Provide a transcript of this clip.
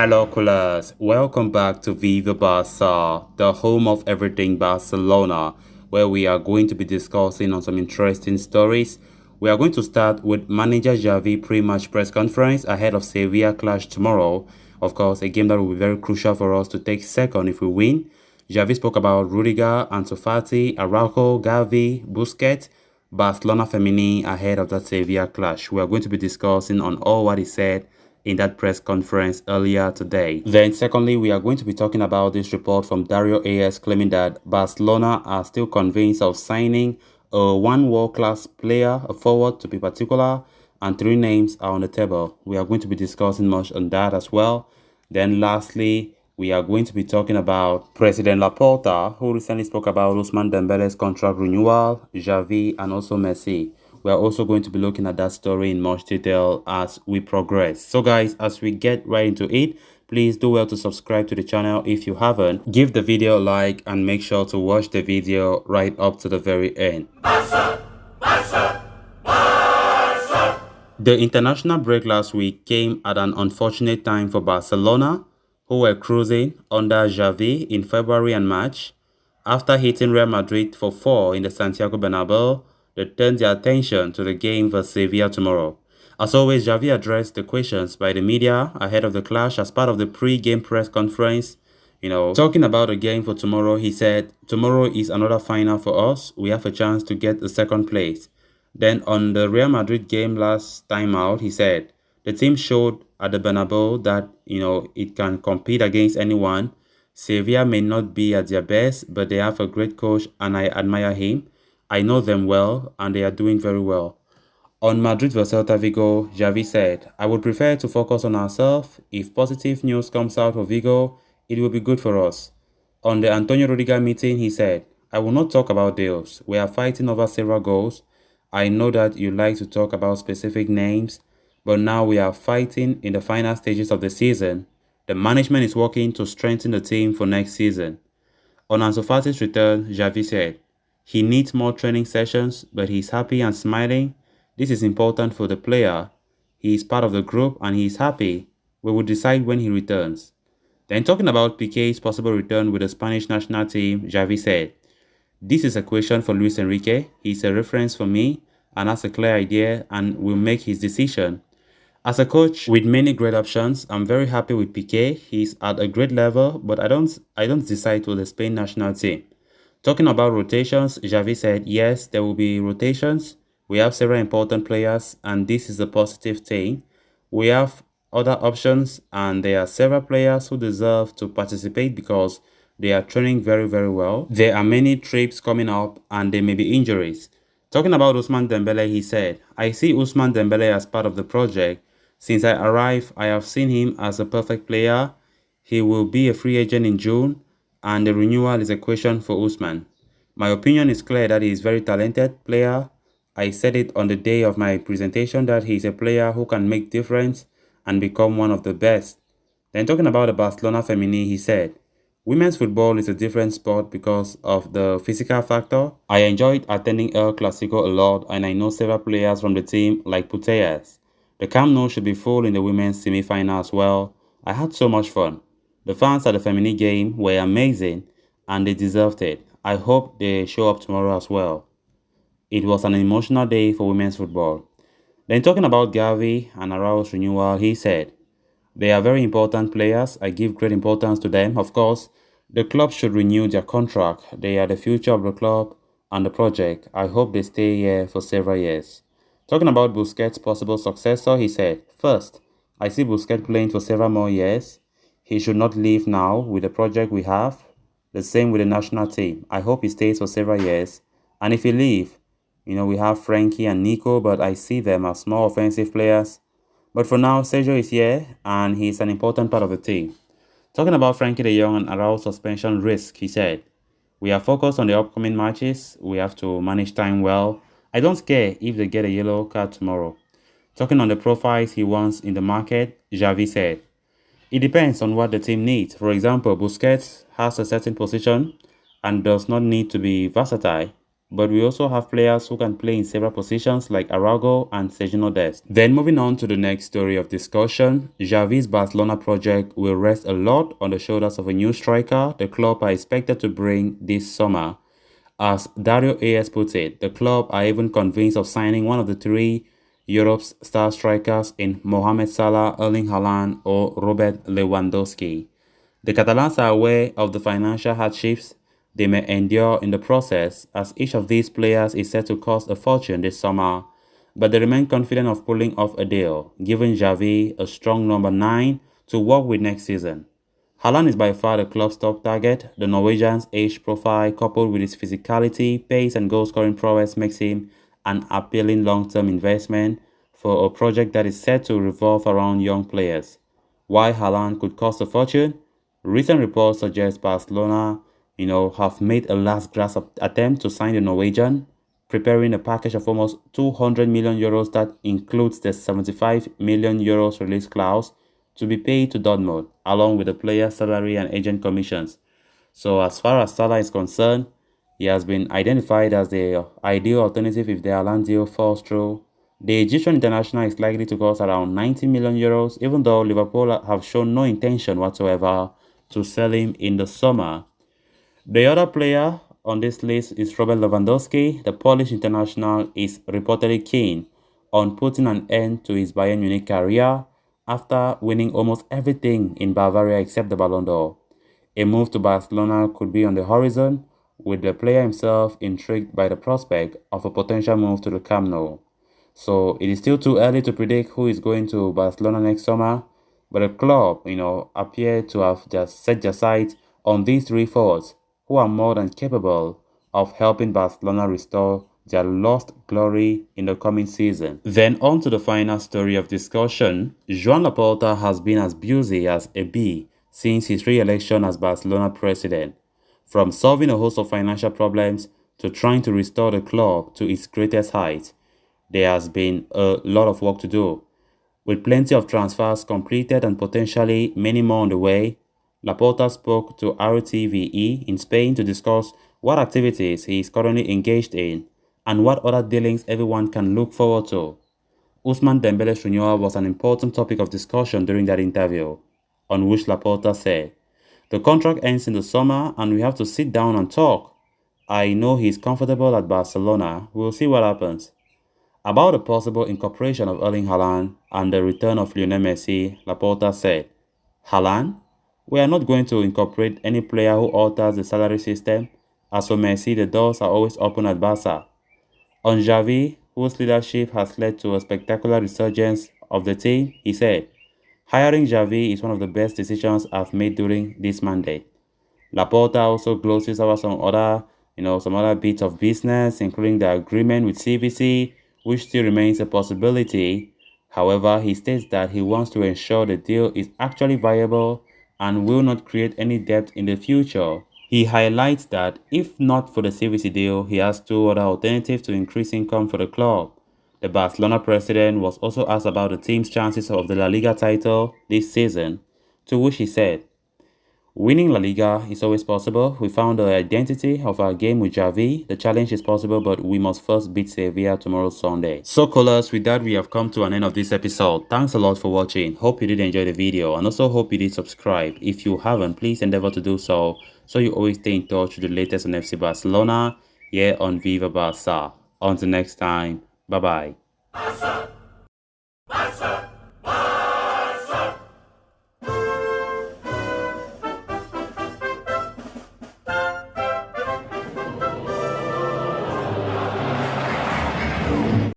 Hello, coolers. Welcome back to Viva Barca, the home of everything Barcelona, where we are going to be discussing on some interesting stories. We are going to start with manager Xavi pre-match press conference ahead of Sevilla clash tomorrow. Of course, a game that will be very crucial for us to take second if we win. Xavi spoke about Rudiger, Fati, Araujo, Gavi, Busquets, Barcelona Femini ahead of that Sevilla clash. We are going to be discussing on all what he said in that press conference earlier today. Then secondly, we are going to be talking about this report from Dario AS claiming that Barcelona are still convinced of signing one world-class player, a forward to be particular, and 3 names are on the table. We are going to be discussing much on that as well. Then lastly, we are going to be talking about President Laporta, who recently spoke about Ousmane Dembele's contract renewal, Xavi, and also Messi. We are also going to be looking at that story in much detail as we progress. So guys, as we get right into it, please do well to subscribe to the channel if you haven't. Give the video a like and make sure to watch the video right up to the very end. Barca! Barca! Barca! The international break last week came at an unfortunate time for Barcelona, who were cruising under Xavi in February and March. After hitting Real Madrid for 4 in the Santiago Bernabeu, they turned their attention to the game versus Sevilla tomorrow. As always, Xavi addressed the questions by the media ahead of the clash as part of the pre-game press conference. Talking about the game for tomorrow, he said, "Tomorrow is another final for us. We have a chance to get the second place." Then on the Real Madrid game last time out, he said, "The team showed at the Bernabeu that, it can compete against anyone. Sevilla may not be at their best, but they have a great coach and I admire him. I know them well and they are doing very well." On Madrid vs Celta Vigo, Xavi said, "I would prefer to focus on ourselves. If positive news comes out of Vigo, it will be good for us." On the Antonio Rudiger meeting, he said, "I will not talk about deals. We are fighting over several goals. I know that you like to talk about specific names, but now we are fighting in the final stages of the season. The management is working to strengthen the team for next season." On Ansu Fati's return, Xavi said, "He needs more training sessions, but he's happy and smiling. This is important for the player. He is part of the group and he is happy. We will decide when he returns." Then talking about Piqué's possible return with the Spanish national team, Xavi said, "This is a question for Luis Enrique. He's a reference for me and has a clear idea and will make his decision. As a coach with many great options, I'm very happy with Piqué. He's at a great level, but I don't decide with the Spain national team." Talking about rotations, Xavi said, "Yes, there will be rotations. We have several important players and this is a positive thing. We have other options and there are several players who deserve to participate because they are training very, very well. There are many trips coming up and there may be injuries." Talking about Ousmane Dembele, he said, "I see Ousmane Dembele as part of the project. Since I arrived, I have seen him as a perfect player. He will be a free agent in June and the renewal is a question for Ousmane. My opinion is clear that he is a very talented player. I said it on the day of my presentation that he is a player who can make difference and become one of the best." Then talking about the Barcelona Femini, he said, "Women's football is a different sport because of the physical factor. I enjoyed attending El Clasico a lot and I know several players from the team like Putellas. The Camp Nou should be full in the women's semi-final as well. I had so much fun. The fans at the Femini game were amazing and they deserved it. I hope they show up tomorrow as well. It was an emotional day for women's football." Then talking about Gavi and Araujo's renewal, he said, "They are very important players. I give great importance to them. Of course, the club should renew their contract. They are the future of the club and the project. I hope they stay here for several years." Talking about Busquets' possible successor, he said, "First, I see Busquets playing for several more years. He should not leave now with the project we have. The same with the national team. I hope he stays for several years. And if he leaves, we have Frankie and Nico, but I see them as more offensive players. But for now, Sergio is here and he's an important part of the team." Talking about Frankie de Jong and Araujo's suspension risk, he said, "We are focused on the upcoming matches. We have to manage time well. I don't care if they get a yellow card tomorrow." Talking on the profiles he wants in the market, Xavi said, "It depends on what the team needs. For example, Busquets has a certain position and does not need to be versatile. but we also have players who can play in several positions like Araujo and Sergio Dest. Then moving on to the next story of discussion, Xavi's Barcelona project will rest a lot on the shoulders of a new striker the club are expected to bring this summer. As Dario AS puts it, the club are even convinced of signing one of the three Europe's star strikers in Mohamed Salah, Erling Haaland or Robert Lewandowski. The Catalans are aware of the financial hardships they may endure in the process, as each of these players is set to cost a fortune this summer, but they remain confident of pulling off a deal, giving Xavi a strong number 9 to work with next season. Haaland is by far the club's top target. The Norwegian's age profile, coupled with his physicality, pace and goal-scoring prowess, makes him an appealing long-term investment for a project that is set to revolve around young players. Why Haaland could cost a fortune? Recent reports suggest Barcelona, have made a last-gasp attempt to sign the Norwegian, preparing a package of almost 200 million euros that includes the 75 million euros release clause to be paid to Dortmund, along with the player's salary and agent commissions. So as far as Salah is concerned, he has been identified as the ideal alternative if the Haaland deal falls through. The Egyptian international is likely to cost around 90 million euros, even though Liverpool have shown no intention whatsoever to sell him in the summer. The other player on this list is Robert Lewandowski. The Polish international is reportedly keen on putting an end to his Bayern Munich career after winning almost everything in Bavaria except the Ballon d'Or. A move to Barcelona could be on the horizon, with the player himself intrigued by the prospect of a potential move to the Camp Nou. So it is still too early to predict who is going to Barcelona next summer, but the club, appear to have just set their sights on these three forwards who are more than capable of helping Barcelona restore their lost glory in the coming season. Then on to the final story of discussion. Joan Laporta has been as busy as a bee since his re-election as Barcelona president. From solving a host of financial problems to trying to restore the club to its greatest height, there has been a lot of work to do. With plenty of transfers completed and potentially many more on the way, Laporta spoke to RTVE in Spain to discuss what activities he is currently engaged in and what other dealings everyone can look forward to. Ousmane Dembele's renewal was an important topic of discussion during that interview, on which Laporta said, "The contract ends in the summer and we have to sit down and talk. I know he's comfortable at Barcelona. We'll see what happens." About the possible incorporation of Erling Haaland and the return of Lionel Messi, Laporta said, "Haaland? We are not going to incorporate any player who alters the salary system. As for Messi, the doors are always open at Barca." On Xavi, whose leadership has led to a spectacular resurgence of the team, he said, "Hiring Xavi is one of the best decisions I've made during this mandate." Laporta also glosses over some other bits of business, including the agreement with CVC, which still remains a possibility. However, he states that he wants to ensure the deal is actually viable and will not create any debt in the future. He highlights that if not for the CVC deal, he has two other alternatives to increase income for the club. The Barcelona president was also asked about the team's chances of the La Liga title this season, to which he said, "Winning La Liga is always possible. We found the identity of our game with Xavi. The challenge is possible, but we must first beat Sevilla tomorrow Sunday." So callers, with that we have come to an end of this episode. Thanks a lot for watching. Hope you did enjoy the video and also hope you did subscribe. If you haven't, please endeavor to do so you always stay in touch with the latest on FC Barcelona here on Viva Barca. Until next time, bye bye.